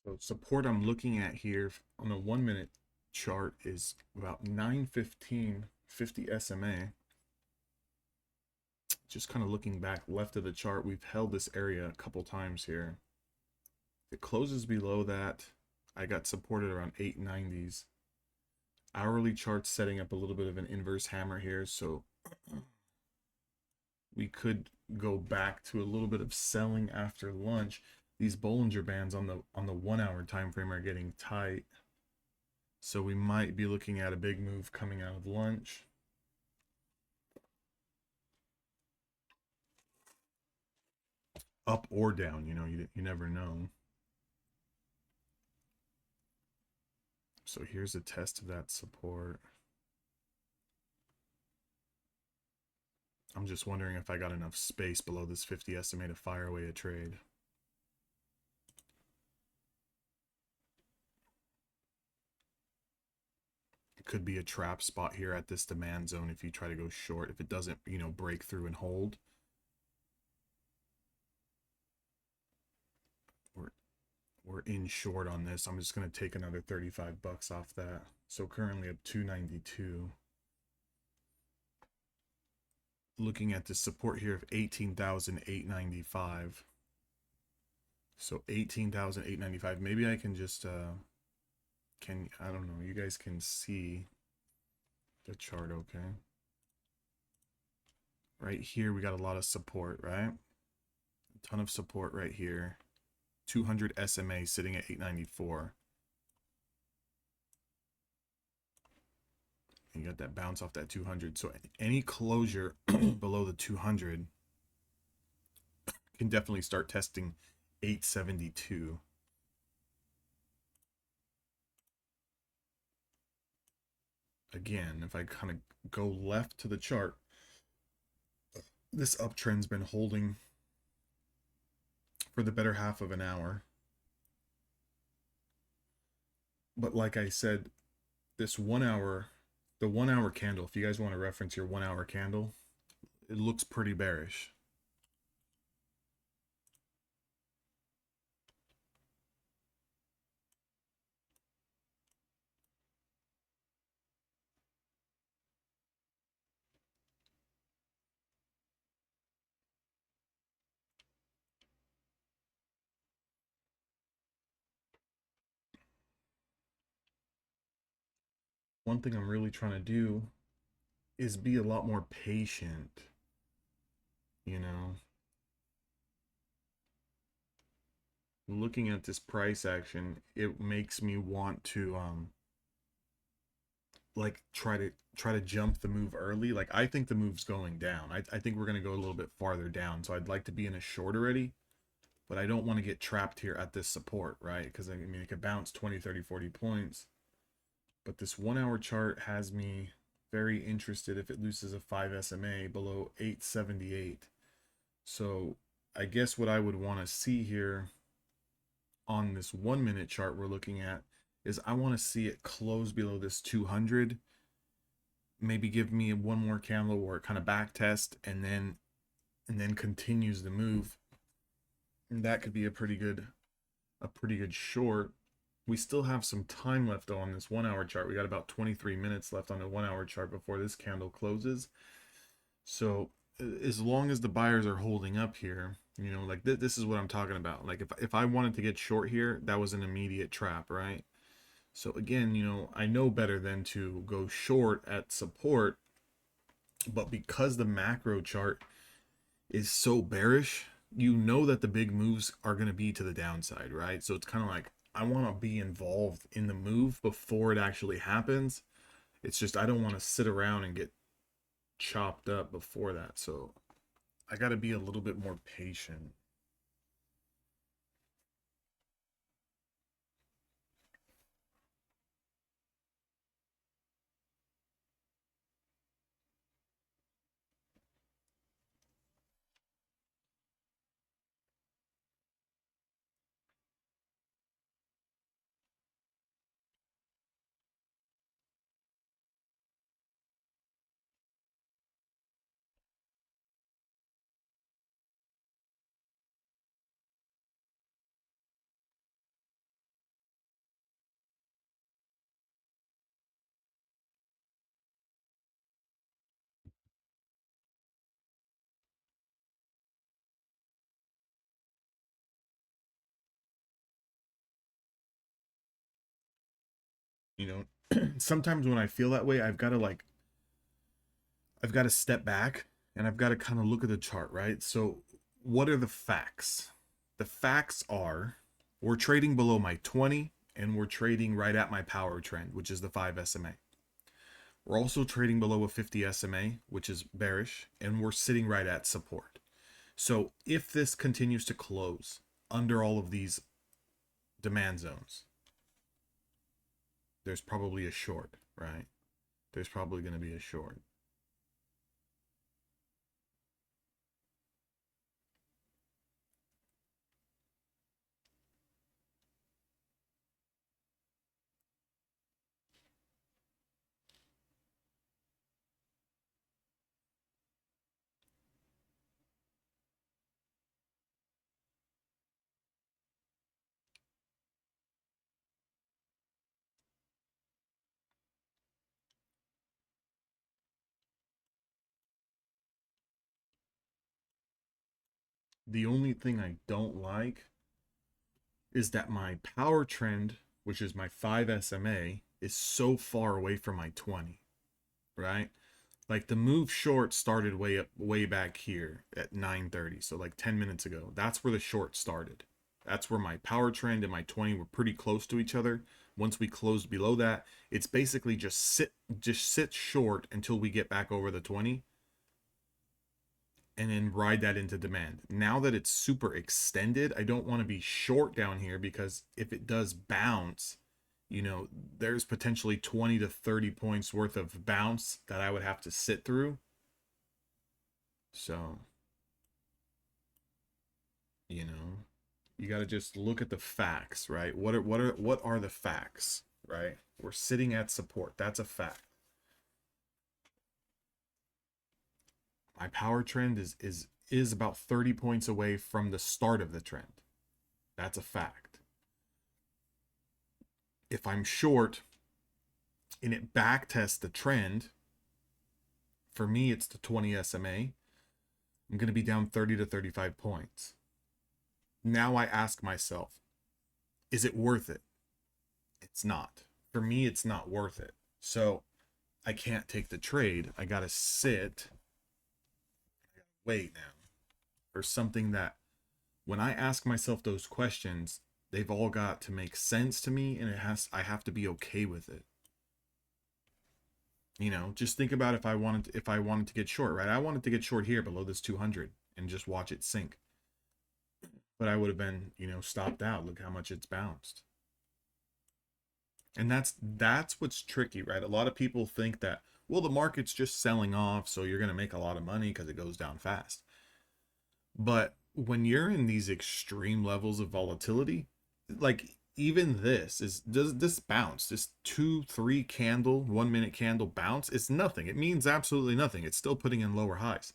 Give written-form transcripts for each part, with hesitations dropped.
So support I'm looking at here on the 1 minute chart is about 915, 50 SMA. Just kind of looking back left of the chart, we've held this area a couple times here. If it closes below that, I got supported around 890s. Hourly chart's setting up a little bit of an inverse hammer here, so we could go back to a little bit of selling after lunch. These Bollinger Bands on the 1 hour time frame are getting tight, so we might be looking at a big move coming out of lunch. Up or down, you never know. So here's a test of that support. I'm just wondering if I got enough space below this 50 SMA to fire away a trade. It could be a trap spot here at this demand zone if you try to go short, if it doesn't, break through and hold. We're in short on this. I'm just going to take another 35 bucks off that. So currently up 292. Looking at the support here of 18,895. So 18,895. Maybe I can just I don't know, you guys can see the chart okay. Right here we got a lot of support, right? A ton of support right here. 200 SMA sitting at 894. And you got that bounce off that 200. So any closure below the 200 can definitely start testing 872. Again, if I kind of go left to the chart, this uptrend's been holding for the better half of an hour. But like I said, this 1 hour, the 1 hour candle, if you guys want to reference your 1 hour candle, it looks pretty bearish. One thing I'm really trying to do is be a lot more patient, you know. Looking at this price action, it makes me want to like try to jump the move early. Like I think the move's going down. I think we're gonna go a little bit farther down. So I'd like to be in a short already, but I don't want to get trapped here at this support, right? Because I mean it could bounce 20, 30, 40 points. But this 1 hour chart has me very interested if it loses a 5 SMA below 878. So I guess what I would want to see here on this 1 minute chart we're looking at is I want to see it close below this 200. Maybe give me one more candle where it kind of back test and then continues the move. And that could be a pretty good short. We still have some time left though on this 1 hour chart. We got about 23 minutes left on the 1 hour chart before this candle closes. So as long as the buyers are holding up here, like this is what I'm talking about. Like if I wanted to get short here, that was an immediate trap, right? So again, I know better than to go short at support, but because the macro chart is so bearish, you know that the big moves are going to be to the downside, right? So it's kind of like I want to be involved in the move before it actually happens. It's just I don't want to sit around and get chopped up before that. So I got to be a little bit more patient. You know, sometimes when I feel that way, I've got to step back and I've got to kind of look at the chart, right? So, what are the facts? The facts are we're trading below my 20 and we're trading right at my power trend, which is the 5 SMA. We're also trading below a 50 SMA, which is bearish, and we're sitting right at support. So, if this continues to close under all of these demand zones, there's probably a short, right? There's probably going to be a short. The only thing I don't like is that my power trend, which is my 5 SMA, is so far away from my 20, right? Like the move short started way back here at 9:30, so like 10 minutes ago. That's where the short started. That's where my power trend and my 20 were pretty close to each other. Once we closed below that, it's basically just sit short until we get back over the 20 and then ride that into demand. Now that it's super extended, I don't want to be short down here because if it does bounce, you know, there's potentially 20 to 30 points worth of bounce that I would have to sit through. So, you know, you got to just look at the facts, right? What are the facts, right? We're sitting at support. That's a fact. My power trend is about 30 points away from the start of the trend. That's a fact. If I'm short and it backtests the trend, for me it's the 20 SMA, I'm going to be down 30 to 35 points. Now I ask myself, is it worth it? It's not. For me, it's not worth it. So I can't take the trade. I got to sit, wait now for something that when I ask myself those questions, they've all got to make sense to me and I have to be okay with it. You know, just think about if I wanted to get short, right? I wanted to get short here below this 200 and just watch it sink. But I would have been, stopped out. Look how much it's bounced. And that's what's tricky, right? A lot of people think that, well, the market's just selling off, so you're going to make a lot of money because it goes down fast. But when you're in these extreme levels of volatility, like even does this bounce, this 2 3 candle 1 minute candle bounce, it's nothing. It means absolutely nothing. It's still putting in lower highs.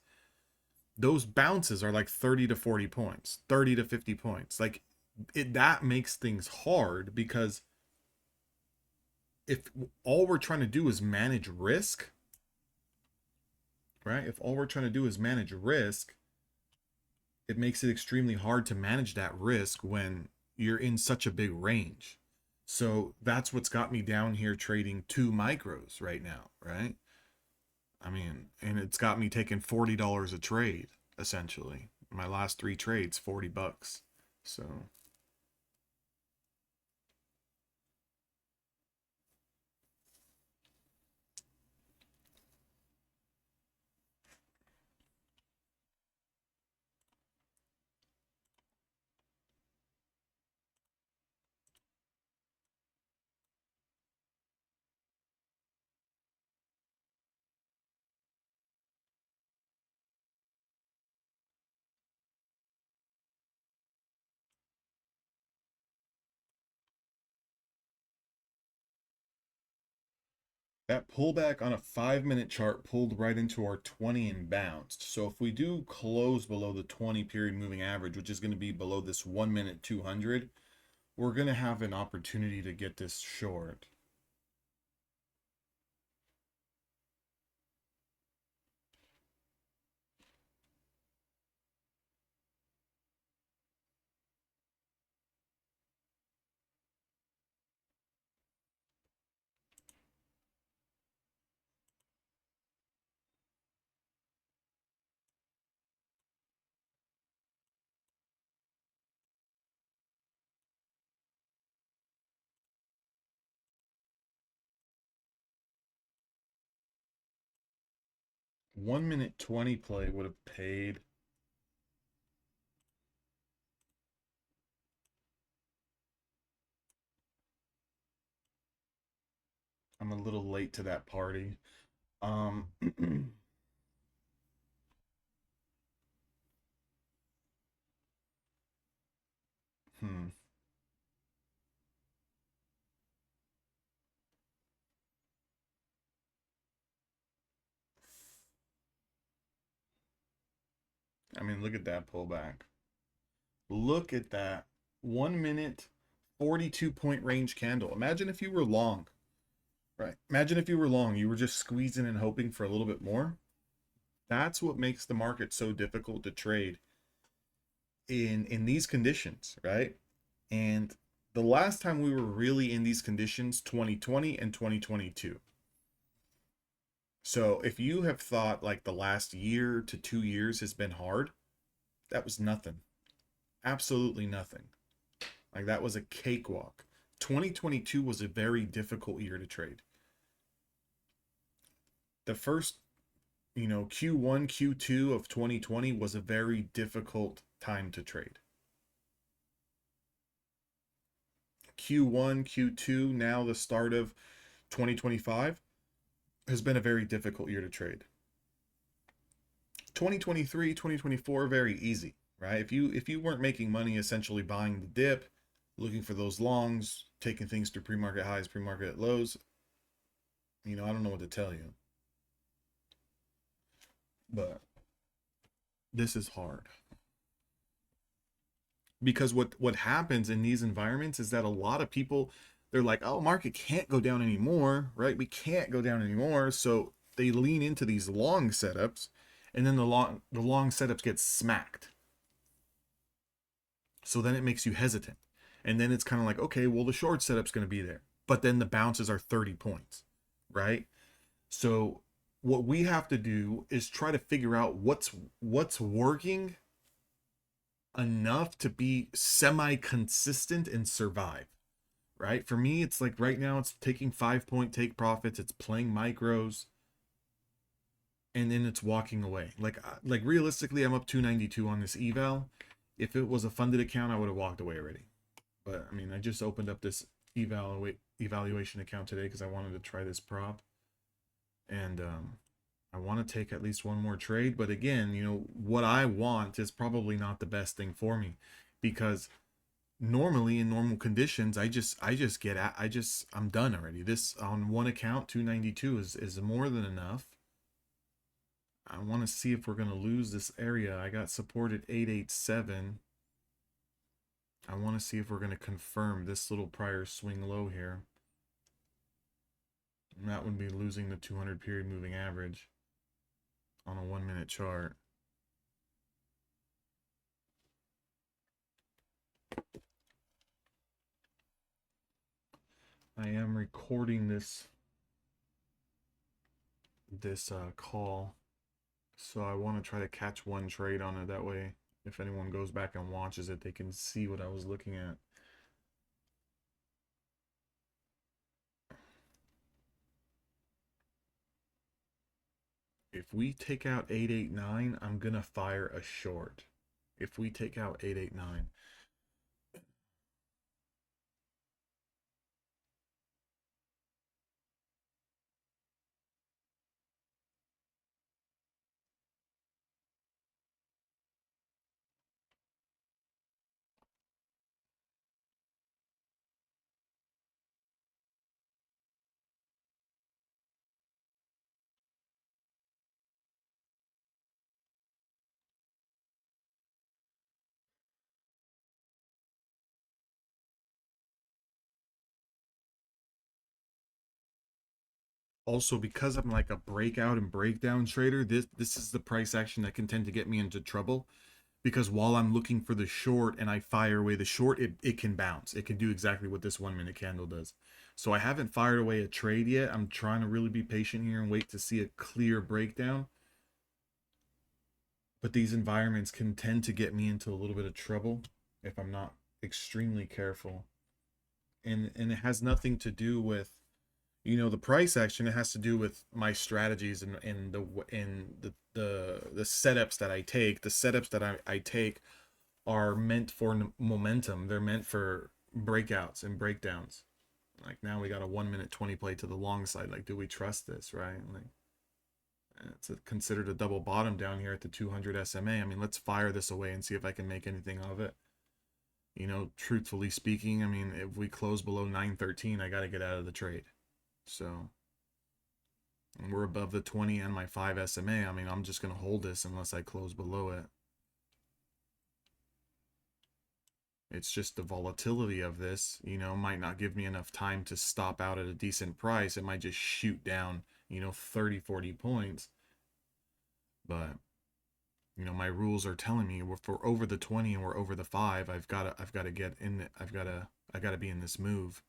Those bounces are like 30 to 40 points, 30 to 50 points. Like that makes things hard because if all we're trying to do is manage risk, right? If all we're trying to do is manage risk, it makes it extremely hard to manage that risk when you're in such a big range. So that's what's got me down here trading 2 micros right now, right? I mean, and it's got me taking $40 a trade essentially. My last 3 trades, $40. So that pullback on a 5 minute chart pulled right into our 20 and bounced. So if we do close below the 20 period moving average, which is going to be below this 1 minute 200, we're going to have an opportunity to get this short. 1 minute 20 play would have paid. I'm a little late to that party. Um, hmm. I mean, look at that pullback. Look at that. 1 minute 42 point range candle. Imagine if you were long, right? Imagine if you were long, you were just squeezing and hoping for a little bit more. That's what makes the market so difficult to trade in these conditions, right? And the last time we were really in these conditions, 2020 and 2022. So if you have thought like the last year to 2 years has been hard, that was nothing. Absolutely nothing. Like that was a cakewalk. 2022 was a very difficult year to trade. The first, Q1, Q2 of 2020 was a very difficult time to trade. Q1, Q2, now the start of 2025 has been a very difficult year to trade. 2023, 2024 very easy, right? If you weren't making money essentially buying the dip, looking for those longs, taking things to pre-market highs, pre-market lows, I don't know what to tell you. But this is hard. Because what happens in these environments is that a lot of people, they're like, oh, market can't go down anymore, right? We can't go down anymore. So they lean into these long setups, and then the long setups get smacked. So then it makes you hesitant. And then it's kind of like, okay, well, the short setup's going to be there. But then the bounces are 30 points, right? So what we have to do is try to figure out what's working enough to be semi consistent and survive, right? For me, it's like right now it's taking 5 point take profits, it's playing micros, and then it's walking away. Like realistically, I'm up 292 on this eval. If it was a funded account, I would have walked away already. But I mean, I just opened up this evaluation account today because I wanted to try this prop, and I want to take at least one more trade. But again, what I want is probably not the best thing for me, because normally in normal conditions, I'm done already. This on one account, 292 is more than enough. I want to see if we're going to lose this area. I got support at 887. I want to see if we're going to confirm this little prior swing low here. And that would be losing the 200 period moving average on a 1 minute chart. I am recording this call, so I want to try to catch one trade on it. That way, if anyone goes back and watches it, they can see what I was looking at. If we take out 889, I'm gonna fire a short. If we take out 889. Also, because I'm like a breakout and breakdown trader, this is the price action that can tend to get me into trouble. Because while I'm looking for the short and I fire away the short, it can bounce. It can do exactly what this 1 minute candle does. So I haven't fired away a trade yet. I'm trying to really be patient here and wait to see a clear breakdown. But these environments can tend to get me into a little bit of trouble if I'm not extremely careful. And it has nothing to do with, You know, the price action, it has to do with my strategies and the setups that I take. The setups that I take are meant for momentum. They're meant for breakouts and breakdowns. Like now we got a 1 minute 20 play to the long side. Like, do we trust this, right? Like, it's considered a double bottom down here at the 200 SMA. I mean, let's fire this away and see if I can make anything of it. You know, truthfully speaking, I mean, if we close below 913, I got to get out of the trade. So, and we're above the 20 and my 5 SMA. I mean, I'm just going to hold this unless I close below it. It's just the volatility of this, you know, might not give me enough time to stop out at a decent price. It might just shoot down, you know, 30, 40 points. But, you know, my rules are telling me if we're over the 20 and we're over the 5, I've got to get in. I got to be in this move.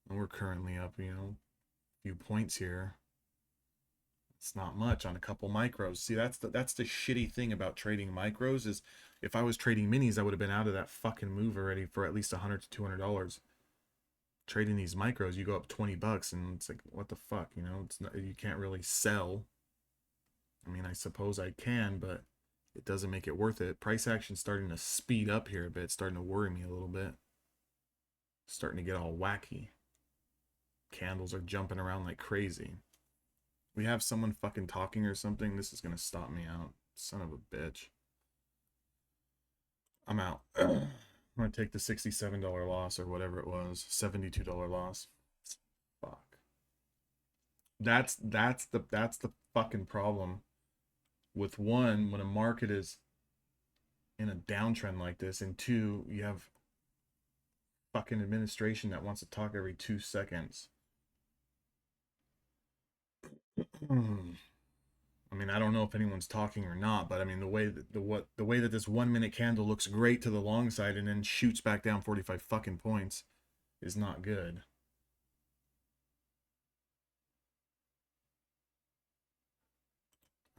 And we're currently up, you know, a few points here. It's not much on a couple micros. See, that's the shitty thing about trading micros is if I was trading minis, I would have been out of that fucking move already for at least $100 to $200. Trading these micros, you go up $20 and it's like, what the fuck, you know? It's not, you can't really sell. I mean, I suppose I can, but it doesn't make it worth it. Price action's starting to speed up here a bit, starting to worry me a little bit. Starting to get all wacky. Candles are jumping around like crazy. We have someone fucking talking or something. This is gonna stop me out. Son of a bitch. I'm out. I'm gonna take the $67 loss or whatever it was. $72 loss. Fuck. That's the fucking problem. With one, when a market is in a downtrend like this, and two, you have fucking administration that wants to talk every 2 seconds. I mean, I don't know if anyone's talking or not, but I mean the way that the way that this 1 minute candle looks great to the long side and then shoots back down 45 fucking points is not good.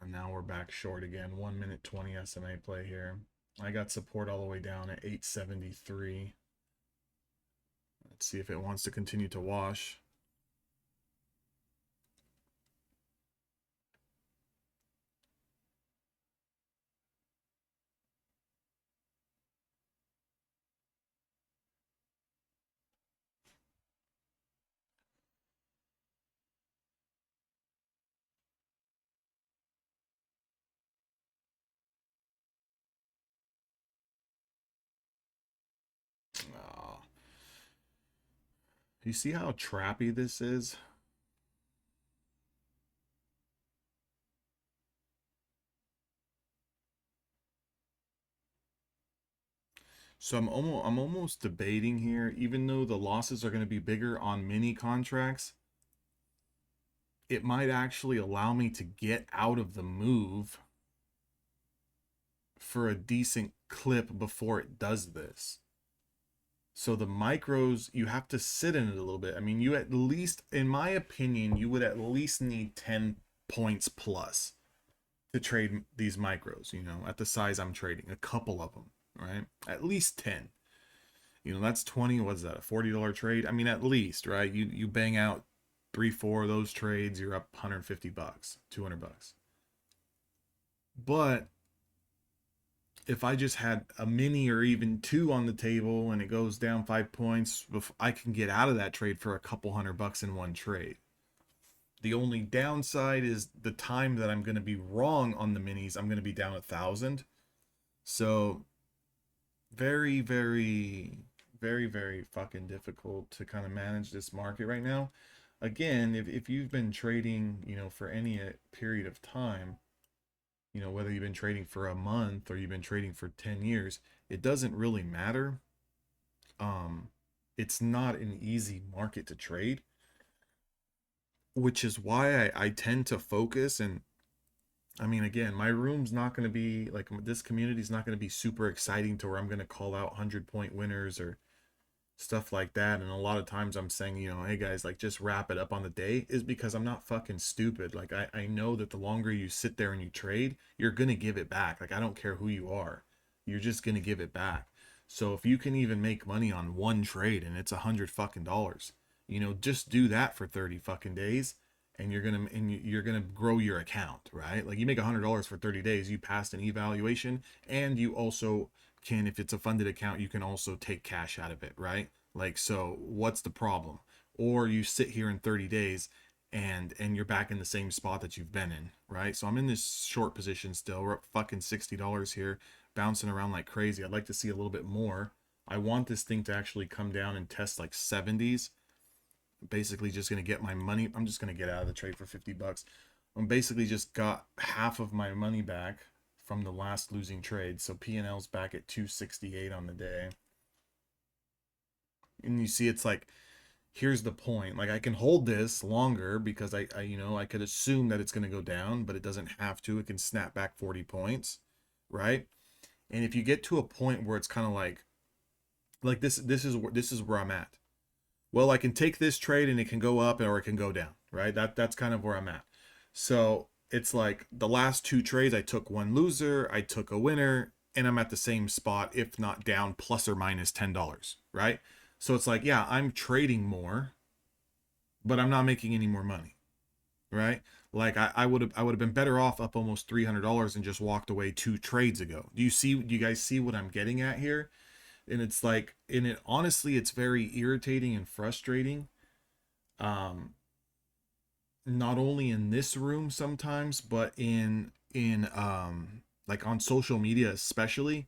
And now we're back short again. 1 minute 20 SMA play here. I got support all the way down at 873. Let's see if it wants to continue to wash. Oh. You see how trappy this is? So I'm almost debating here, even though the losses are going to be bigger on mini contracts, it might actually allow me to get out of the move for a decent clip before it does this. So the micros, you have to sit in it a little bit. I mean, you at least, in my opinion, you would at least need 10 points plus to trade these micros, you know, at the size I'm trading, a couple of them, right? At least 10. You know, that's 20, what's that, a $40 trade? I mean, at least, right? You bang out 3, 4 of those trades, you're up $150, $200. But if I just had a mini or even two on the table and it goes down 5 points, I can get out of that trade for a couple $100 in one trade. The only downside is the time that I'm going to be wrong on the minis. I'm going to be down 1,000. So very, very, very, very fucking difficult to kind of manage this market right now. Again, if you've been trading, you know, for any period of time, you know, whether you've been trading for a month or you've been trading for 10 years, it doesn't really matter. It's not an easy market to trade, which is why I tend to focus. And I mean, again, my room's not going to be like, this community is not going to be super exciting to where I'm going to call out 100-point winners or stuff like that. And a lot of times I'm saying, you know, hey guys, like just wrap it up on the day, is because I'm not fucking stupid. Like I know that the longer you sit there and you trade, you're gonna give it back. Like I don't care who you are, you're just gonna give it back. So if you can even make money on one trade and it's $100 fucking dollars, You know, just do that for 30 fucking days, and you're gonna grow your account, right? Like you make $100 for 30 days, you passed an evaluation, and you also can, if it's a funded account, you can also take cash out of it, right? Like, so what's the problem? Or you sit here in 30 days and you're back in the same spot that you've been in, right? So I'm in this short position still. We're up fucking $60 here, bouncing around like crazy. I'd like to see a little bit more. I want this thing to actually come down and test like 70s. Basically just going to get my money. I'm just going to get out of the trade for 50 bucks. I'm basically just got half of my money back from the last losing trade. So P&L's back at 268 on the day. And you see, it's like, here's the point. Like I can hold this longer because I you know, I could assume that it's going to go down, but it doesn't have to. It can snap back 40 points, right? And if you get to a point where it's kind of like this is where I'm at. Well, I can take this trade and it can go up or it can go down, right? That's kind of where I'm at. So it's like the last two trades, I took one loser, I took a winner, and I'm at the same spot, if not down plus or minus $10, right? So it's like, yeah, I'm trading more, but I'm not making any more money, right? Like I would have been better off up almost $300 and just walked away two trades ago. Do you guys see what I'm getting at here? And it's like, and it honestly, it's very irritating and frustrating. Not only in this room sometimes, but in like on social media especially.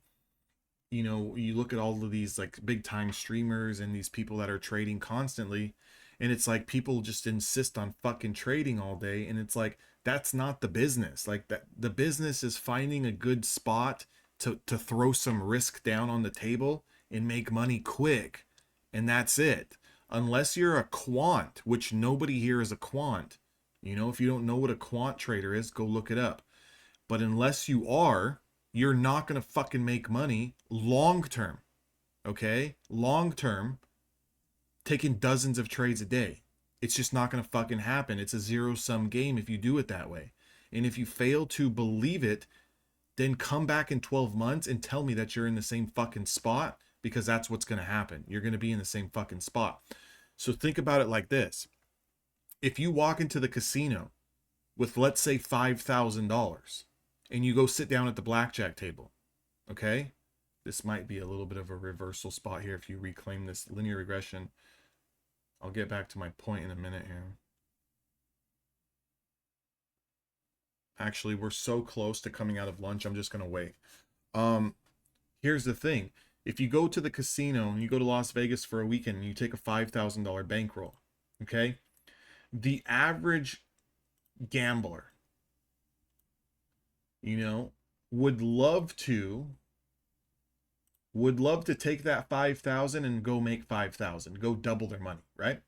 You know, you look at all of these like big time streamers and these people that are trading constantly, and it's like people just insist on fucking trading all day, and it's like that's not the business. Like that, the business is finding a good spot to throw some risk down on the table and make money quick, and that's it. Unless you're a quant, which nobody here is a quant. You know, if you don't know what a quant trader is, go look it up. But unless you are, you're not going to fucking make money long term. Okay? Long term, taking dozens of trades a day. It's just not going to fucking happen. It's a zero sum game if you do it that way. And if you fail to believe it, then come back in 12 months and tell me that you're in the same fucking spot, because that's what's going to happen. You're going to be in the same fucking spot. So think about it like this. If you walk into the casino with, let's say, $5,000 and you go sit down at the blackjack table, okay? This might be a little bit of a reversal spot here if you reclaim this linear regression. I'll get back to my point in a minute here. Actually, we're so close to coming out of lunch, I'm just going to wait. Here's the thing. If you go to the casino and you go to Las Vegas for a weekend and you take a $5,000 bankroll, okay? The average gambler, you know, would love to take that 5,000 and go make 5,000, go double their money, right?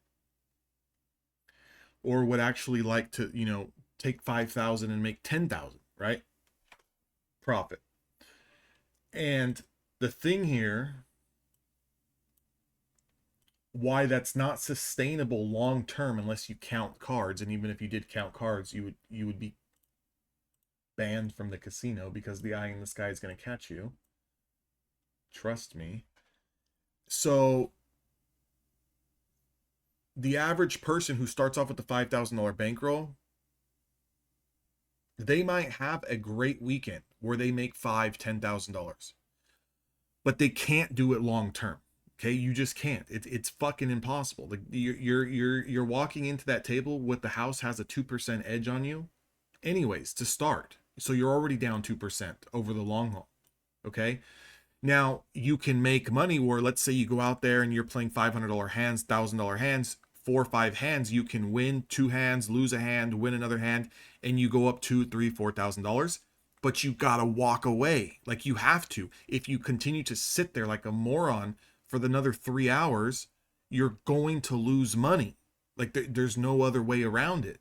Or would actually like to, you know, take 5,000 and make 10,000, right? Profit. And the thing here, why that's not sustainable long term unless you count cards, and even if you did count cards, you would be banned from the casino because the eye in the sky is going to catch you. Trust me. So the average person who starts off with the $5,000 bankroll, they might have a great weekend where they make $5,000-$10,000, but they can't do it long term. Okay, you just can't. It's fucking impossible. Like you're walking into that table with the house has a 2% edge on you, anyways, to start. So you're already down 2% over the long haul. Okay, now you can make money where, let's say you go out there and you're playing $500 hands, $1,000 hands, 4 or 5 hands, you can win 2 hands, lose a hand, win another hand, and you go up $2,000, $3,000, $4,000. But you gotta walk away. Like you have to. If you continue to sit there like a moron for another 3 hours, you're going to lose money. Like there's no other way around it,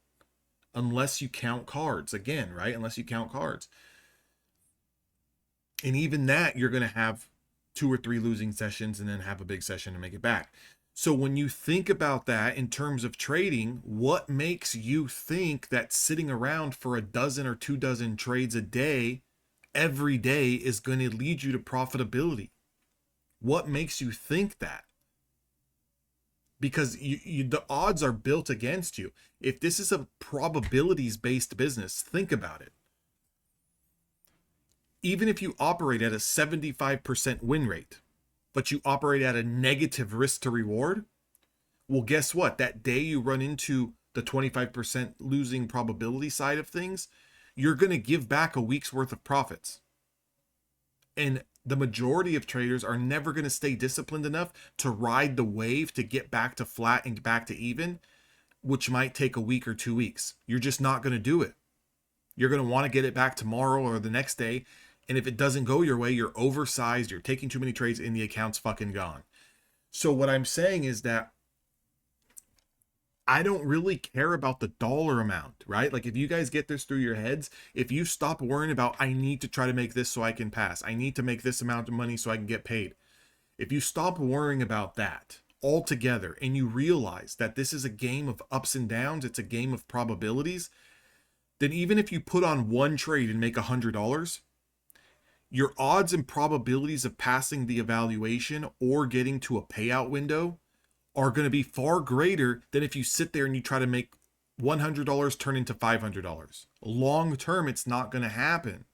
unless you count cards again, right? Unless you count cards. And even that, you're going to have 2 or 3 losing sessions and then have a big session to make it back. So when you think about that in terms of trading, what makes you think that sitting around for a dozen or 2 dozen trades a day, every day, is going to lead you to profitability? What makes you think that? because the odds are built against you. If this is a probabilities based business, think about it. Even if you operate at a 75% win rate, but you operate at a negative risk to reward, well, guess what? That day you run into the 25% losing probability side of things, you're going to give back a week's worth of profits. And the majority of traders are never going to stay disciplined enough to ride the wave to get back to flat and back to even, which might take a week or 2 weeks. You're just not going to do it. You're going to want to get it back tomorrow or the next day. And if it doesn't go your way, you're oversized, you're taking too many trades, and the account's fucking gone. So what I'm saying is that I don't really care about the dollar amount, right? Like if you guys get this through your heads, if you stop worrying about, I need to try to make this so I can pass, I need to make this amount of money so I can get paid. If you stop worrying about that altogether and you realize that this is a game of ups and downs, it's a game of probabilities, then even if you put on one trade and make $100, your odds and probabilities of passing the evaluation or getting to a payout window are going to be far greater than if you sit there and you try to make $100 turn into $500. Long term, it's not going to happen.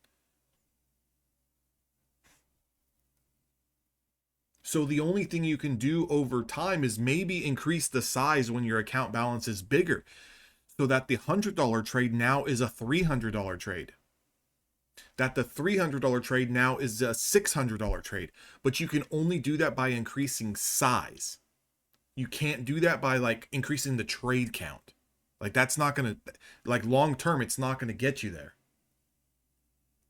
So the only thing you can do over time is maybe increase the size when your account balance is bigger, so that the $100 trade now is a $300 trade. That the $300 trade now is a $600 trade. But you can only do that by increasing size. You can't do that by like increasing the trade count. Like that's not going to, like long term, it's not going to get you there.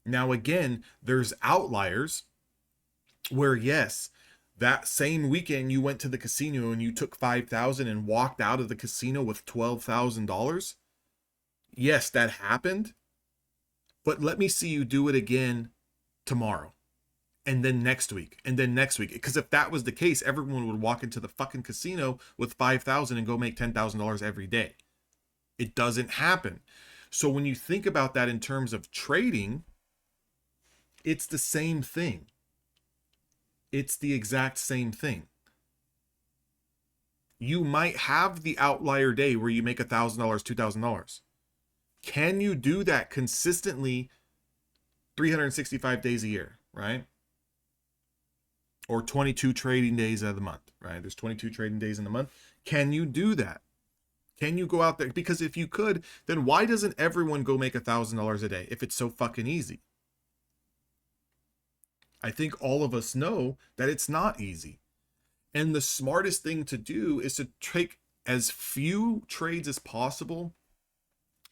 Now, again, there's outliers where, yes, that same weekend you went to the casino and you took $5,000 and walked out of the casino with $12,000. Yes, that happened. But let me see you do it again tomorrow. And then next week, and then next week. Because if that was the case, everyone would walk into the fucking casino with $5,000 and go make $10,000 every day. It doesn't happen. So when you think about that in terms of trading, it's the same thing. It's the exact same thing. You might have the outlier day where you make $1,000, $2,000. Can you do that consistently 365 days a year, right? Or 22 trading days of the month, right? There's 22 trading days in the month. Can you do that? Can you go out there? Because if you could, then why doesn't everyone go make $1,000 a day if it's so fucking easy? I think all of us know that it's not easy. And the smartest thing to do is to take as few trades as possible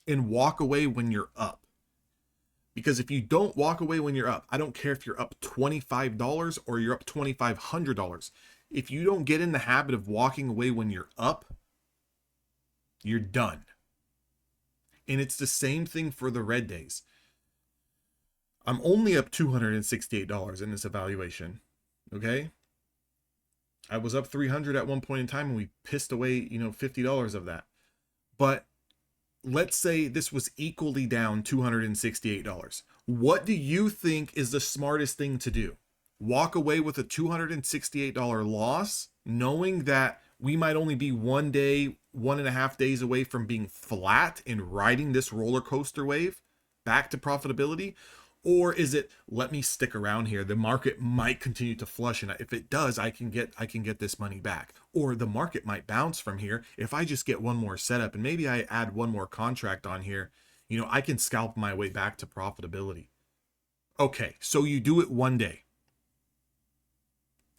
and walk away when you're up. Because if you don't walk away when you're up, I don't care if you're up $25 or you're up $2,500. If you don't get in the habit of walking away when you're up, you're done. And it's the same thing for the red days. I'm only up $268 in this evaluation. Okay. I was up 300 at one point in time and we pissed away, $50 of that. But let's say this was equally down $268. What do you think is the smartest thing to do? Walk away with a $268 loss, knowing that we might only be 1 day, 1.5 days away from being flat and riding this roller coaster wave back to profitability? Or is it, let me stick around here, the market might continue to flush, and if it does, I can get this money back. Or the market might bounce from here. If I just get one more setup and maybe I add one more contract on here, I can scalp my way back to profitability. Okay, so you do it one day.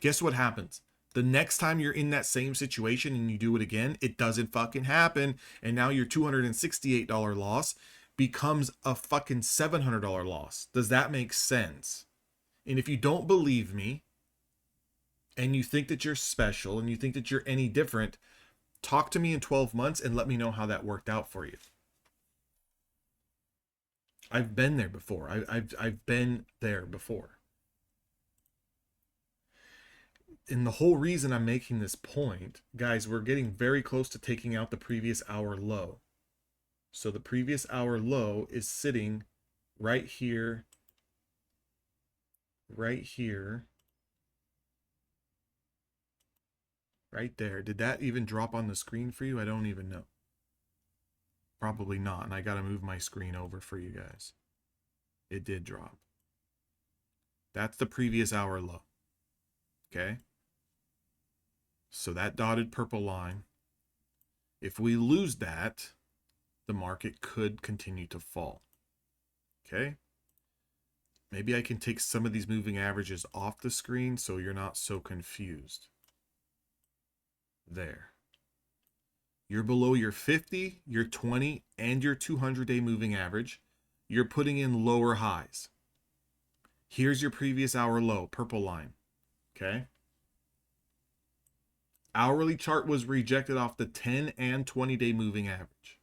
Guess what happens? The next time you're in that same situation and you do it again, it doesn't fucking happen. And now your $268 loss becomes a fucking $700 loss. Does that make sense? And if you don't believe me and you think that you're special and you think that you're any different, talk to me in 12 months and let me know how that worked out for you. I've been there before. I've been there before. And the whole reason I'm making this point, guys, we're getting very close to taking out the previous hour low. So the previous hour low is sitting right here, right Right there. Did that even drop on the screen for you? I don't even know. Probably not. And I got to move my screen over for you guys. It did drop. That's the previous hour low. Okay. So that dotted purple line, if we lose that, the market could continue to fall. Okay. Maybe I can take some of these moving averages off the screen so you're not so confused. There. You're below your 50, your 20, and your 200-day moving average. You're putting in lower highs. Here's your previous hour low, purple line. Okay. Hourly chart was rejected off the 10 and 20-day moving average.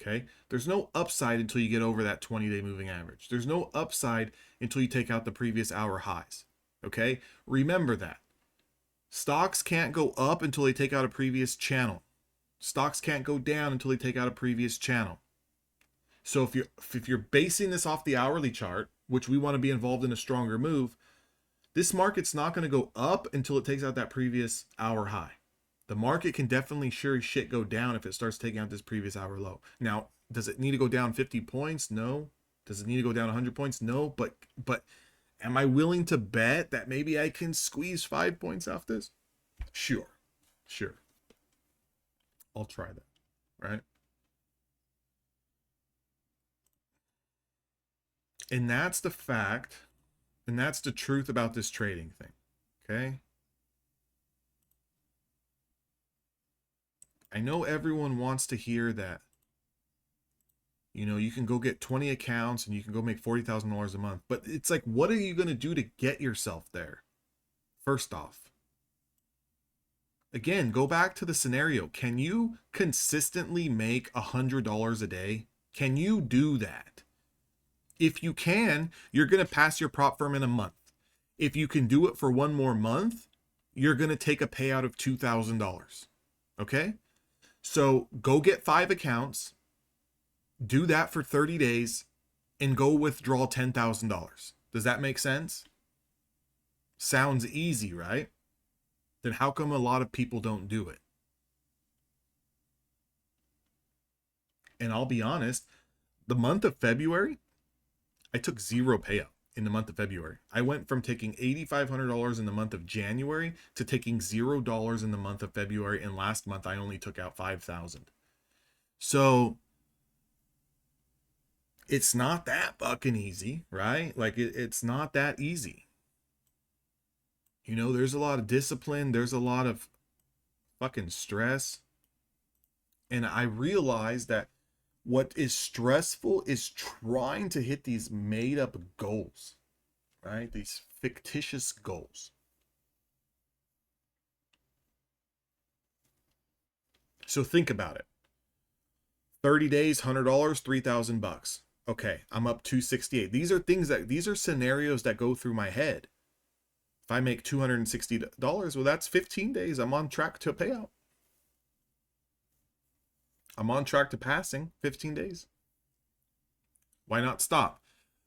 Okay. There's no upside until you get over that 20-day moving average. There's no upside until you take out the previous hour highs. Okay. Remember that. Stocks can't go up until they take out a previous channel. Stocks can't go down until they take out a previous channel. So if you're basing this off the hourly chart, which we want to be involved in a stronger move, this market's not going to go up until it takes out that previous hour high. The market can definitely sure as shit go down if it starts taking out this previous hour low. Now, does it need to go down 50 points? No. Does it need to go down 100 points? No. But am I willing to bet that maybe I can squeeze 5 points off this? Sure. I'll try that, right? And that's the fact, and that's the truth about this trading thing, okay? I know everyone wants to hear that, you can go get 20 accounts and you can go make $40,000 a month, but it's like, what are you going to do to get yourself there? First off, again, go back to the scenario. Can you consistently make $100 a day? Can you do that? If you can, you're going to pass your prop firm in a month. If you can do it for one more month, you're going to take a payout of $2,000. Okay? So go get 5 accounts, do that for 30 days, and go withdraw $10,000. Does that make sense? Sounds easy, right? Then how come a lot of people don't do it? And I'll be honest, the month of February, I took zero payout in the month of February. I went from taking $8,500 in the month of January to taking $0 in the month of February. And last month, I only took out $5,000. So it's not that fucking easy, right? Like it's not that easy. There's a lot of discipline. There's a lot of fucking stress. And I realized that what is stressful is trying to hit these made up goals, right? These fictitious goals. So think about it. 30 days, $100, $3,000. Okay, I'm up 268. These are scenarios that go through my head. If I make $260, well, that's 15 days. I'm on track to pay out. I'm on track to passing 15 days. Why not stop?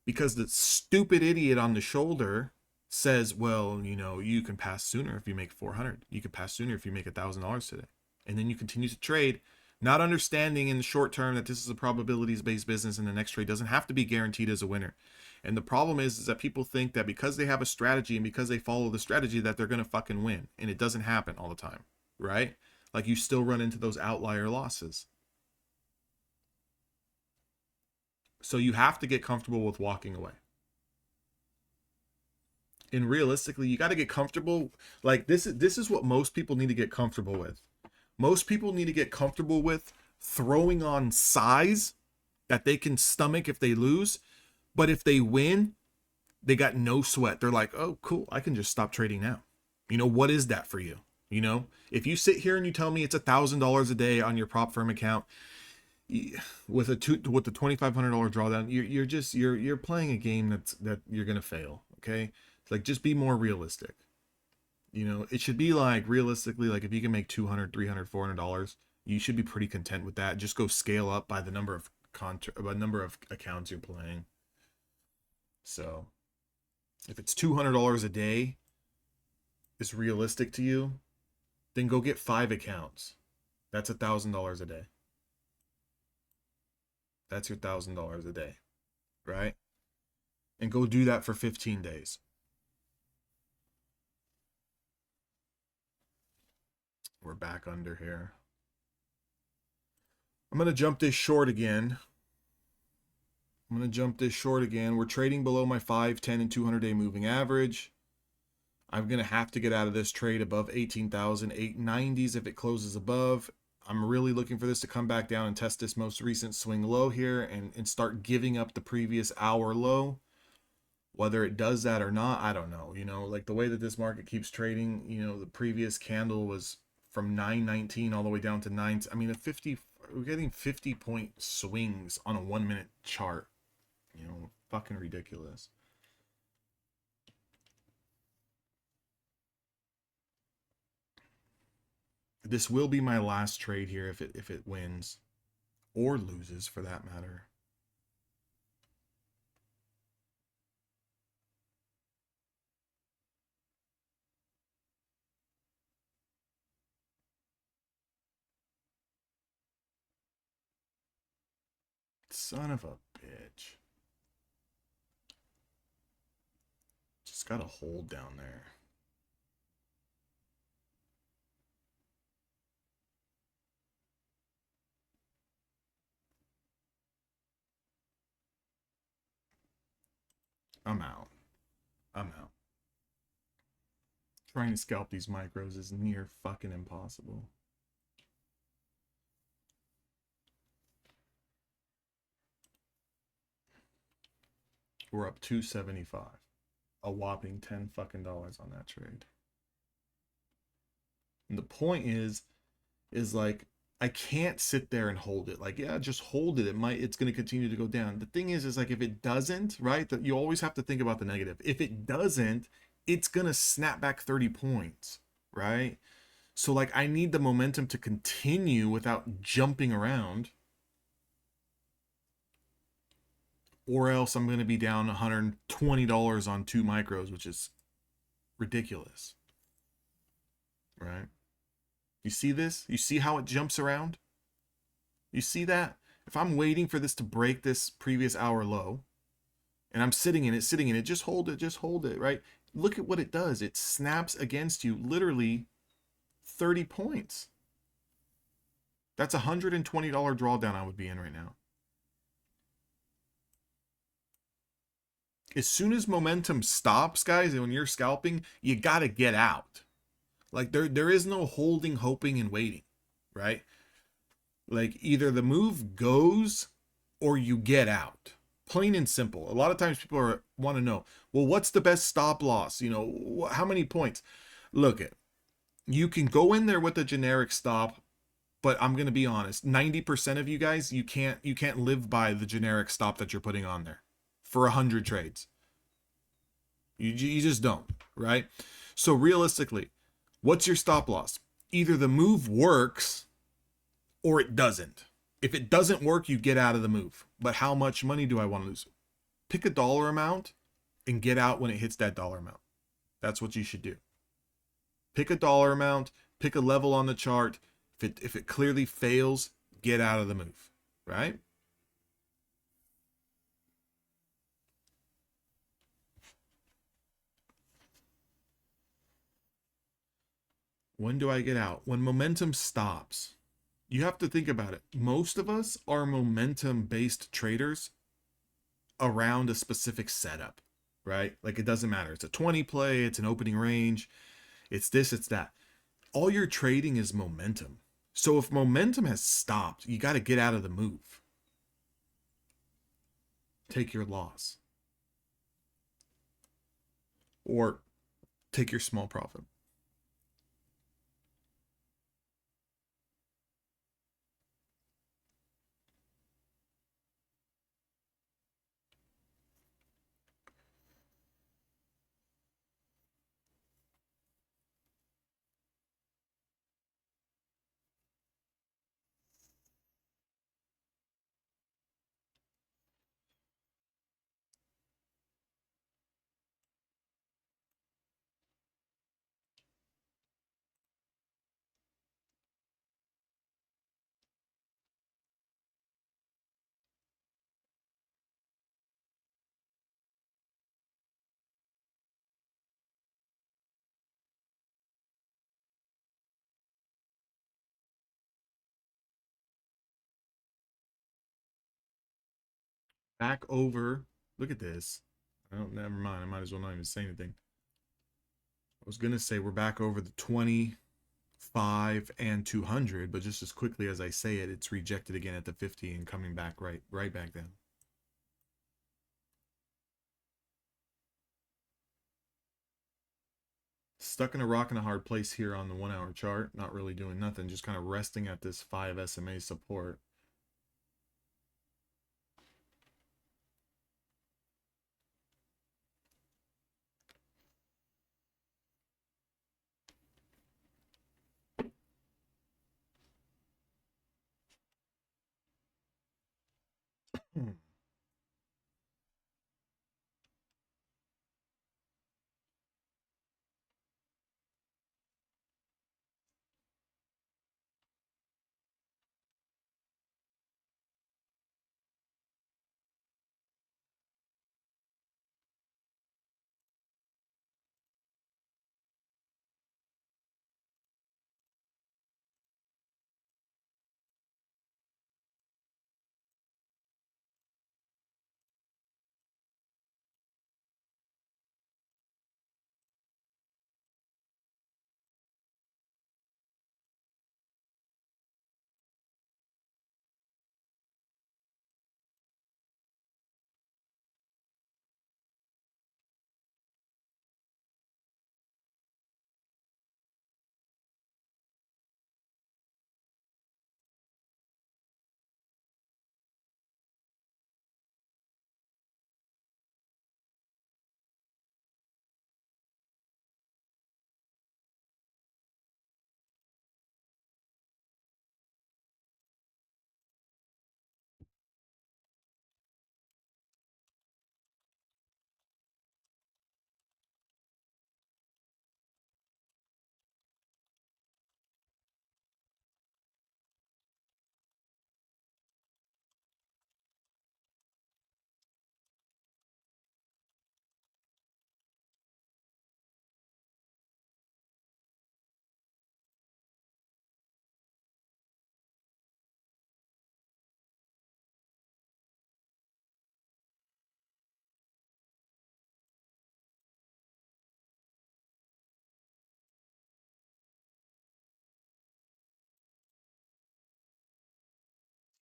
Because the stupid idiot on the shoulder says, well, you can pass sooner if you make 400. You can pass sooner if you make $1,000 today. And then you continue to trade, not understanding in the short term that this is a probabilities-based business and the next trade doesn't have to be guaranteed as a winner. And the problem is that people think that because they have a strategy and because they follow the strategy that they're going to fucking win. And it doesn't happen all the time, right? Like you still run into those outlier losses. So you have to get comfortable with walking away. And realistically, you got to get comfortable. Like this is what most people need to get comfortable with. Most people need to get comfortable with throwing on size that they can stomach if they lose. But if they win, they got no sweat. They're like, oh, cool, I can just stop trading now. What is that for you? If you sit here and you tell me it's $1,000 a day on your prop firm account, with the $2,500 drawdown, you're playing a game that you're gonna fail. Okay, it's like, just be more realistic. It should be like, realistically, like if you can make $200, $300, $400, you should be pretty content with that. Just go scale up by the number of accounts you're playing. So if it's $200 a day is realistic to you, then go get 5 accounts. That's $1,000 a day. That's your $1,000 a day, right? And go do that for 15 days. We're back under here. I'm going to jump this short again. We're trading below my 5, 10, and 200-day moving average. I'm going to have to get out of this trade above 18,890s if it closes above. I'm really looking for this to come back down and test this most recent swing low here and start giving up the previous hour low. Whether it does that or not, I don't know. You know, like the way that this market keeps trading, you know, the previous candle was from 919 all the way down to 9. I mean, we're getting 50-point swings on a 1-minute chart. You know, fucking ridiculous. This will be my last trade here if it wins or loses for that matter. Son of a bitch. Just got a hold down there. I'm out. Trying to scalp these micros is near fucking impossible. We're up 275. A whopping 10 fucking dollars on that trade. And the point is like, I can't sit there and hold it. Like, yeah, just hold it. It's going to continue to go down. The thing is like, if it doesn't, right, that you always have to think about the negative. If it doesn't, it's going to snap back 30 points, right? So like, I need the momentum to continue without jumping around, or else I'm going to be down $120 on 2 micros, which is ridiculous, right? You see this? You see how it jumps around? You see that? If I'm waiting for this to break this previous hour low, and I'm sitting in it, just hold it, right? Look at what it does. It snaps against you literally 30 points. That's a $120 drawdown I would be in right now. As soon as momentum stops, guys, and when you're scalping, you got to get out. Like there is no holding, hoping, and waiting, right? Like either the move goes or you get out. Plain and simple. A lot of times people want to know, well, what's the best stop loss? You know, how many points? Look at, you can go in there with a generic stop, but I'm going to be honest, 90% of you guys, you can't live by the generic stop that you're putting on there for 100 trades. You just don't, right? So realistically, what's your stop loss? Either the move works or it doesn't. If it doesn't work, you get out of the move. But how much money do I want to lose? Pick a dollar amount and get out when it hits that dollar amount. That's what you should do. Pick a dollar amount, pick a level on the chart. If it clearly fails, get out of the move, right? When do I get out? When momentum stops. You have to think about it. Most of us are momentum-based traders around a specific setup, right? Like it doesn't matter. It's a 20 play, it's an opening range, it's this, it's that. All you're trading is momentum. So if momentum has stopped, you got to get out of the move. Take your loss. Or take your small profit. back over. Look at this. I don't. Never mind. I might as well not even say anything. I was gonna say we're back over the 25 and 200, but just as quickly as I say it, it's rejected again at the 50 and coming back right back down. Stuck in a rock and a hard place here on the 1 hour chart, not really doing nothing, just kind of resting at this 5 SMA support.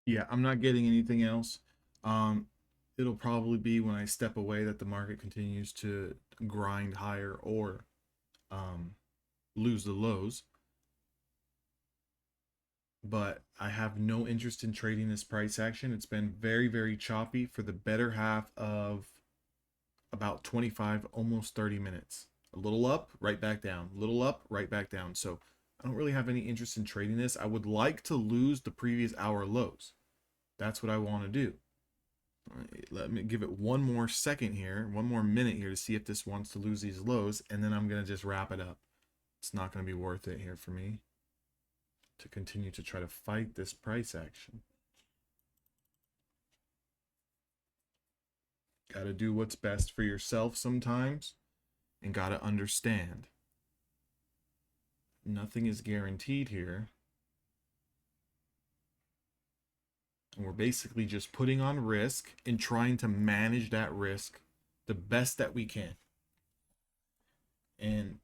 Yeah, I'm not getting anything else. Um, it'll probably be when I step away that the market continues to grind higher or um, lose the lows. But I have no interest in trading this price action. It's been very, very choppy for the better half of about 25, almost 30 minutes. A little up, right back down. A little up, right back down. So I don't really have any interest in trading this. I would like to lose the previous hour lows. That's what I want to do. All right, let me give it one more second here, one more minute here to see if this wants to lose these lows, and then I'm going to just wrap it up. It's not going to be worth it here for me to continue to try to fight this price action. Got to do what's best for yourself sometimes, and got to understand nothing is guaranteed here. And we're basically just putting on risk and trying to manage that risk the best that we can. And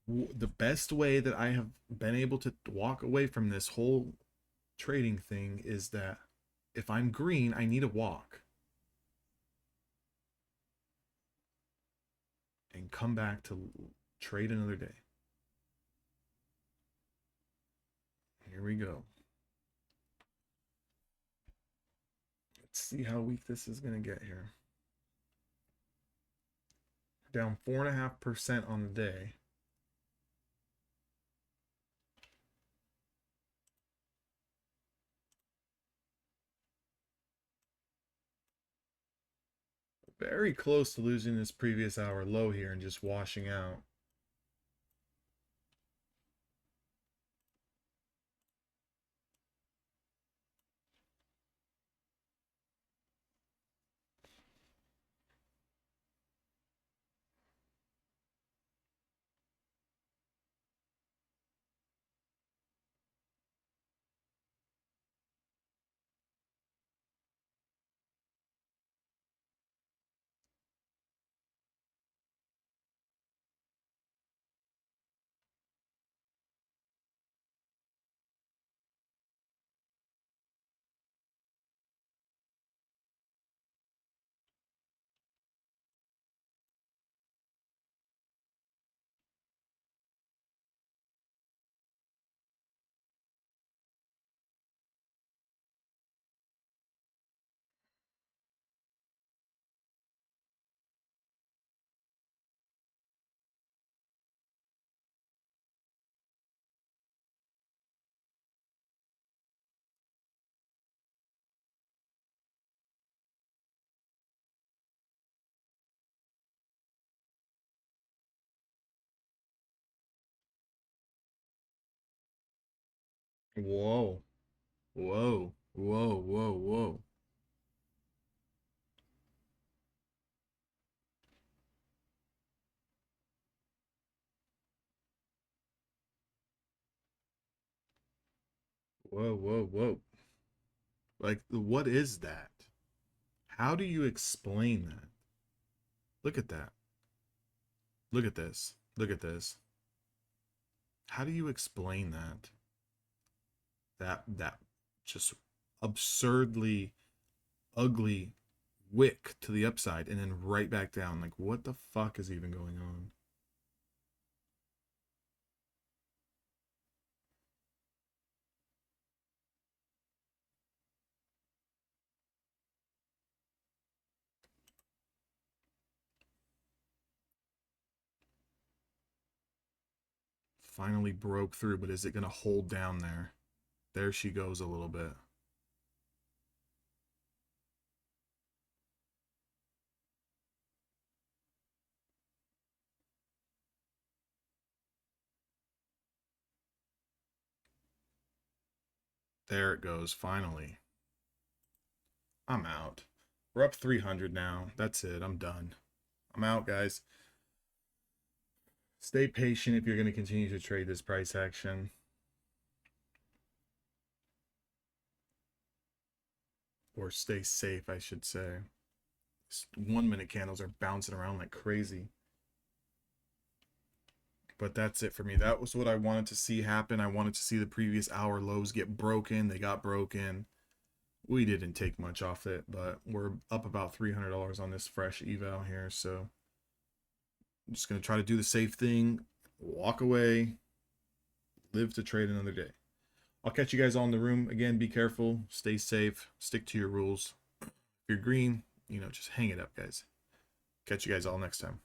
the best way that I have been able to walk away from this whole trading thing is that if I'm green, I need a walk and come back to trade another day. Here we go. Let's see how weak this is going to get here. Down 4.5% on the day. Very close to losing this previous hour low here and just washing out. Whoa. Whoa. Whoa. Whoa. Whoa. Whoa. Whoa. Whoa. Like, what is that? How do you explain that? Look at that. Look at this. Look at this. How do you explain that? That just absurdly ugly wick to the upside and then right back down. Like, what the fuck is even going on? Finally broke through, but is it going to hold down there? There she goes a little bit. There it goes, finally. I'm out. We're up 300 now. That's it. I'm done. I'm out, guys. Stay patient if you're going to continue to trade this price action. Or stay safe, I should say. 1 minute candles are bouncing around like crazy. But that's it for me. That was what I wanted to see happen. I wanted to see the previous hour lows get broken. They got broken. We didn't take much off it, but we're up about $300 on this fresh eval here. So I'm just going to try to do the safe thing, walk away, live to trade another day. I'll catch you guys all in the room. Again, be careful, stay safe, stick to your rules. If you're green, just hang it up, guys. Catch you guys all next time.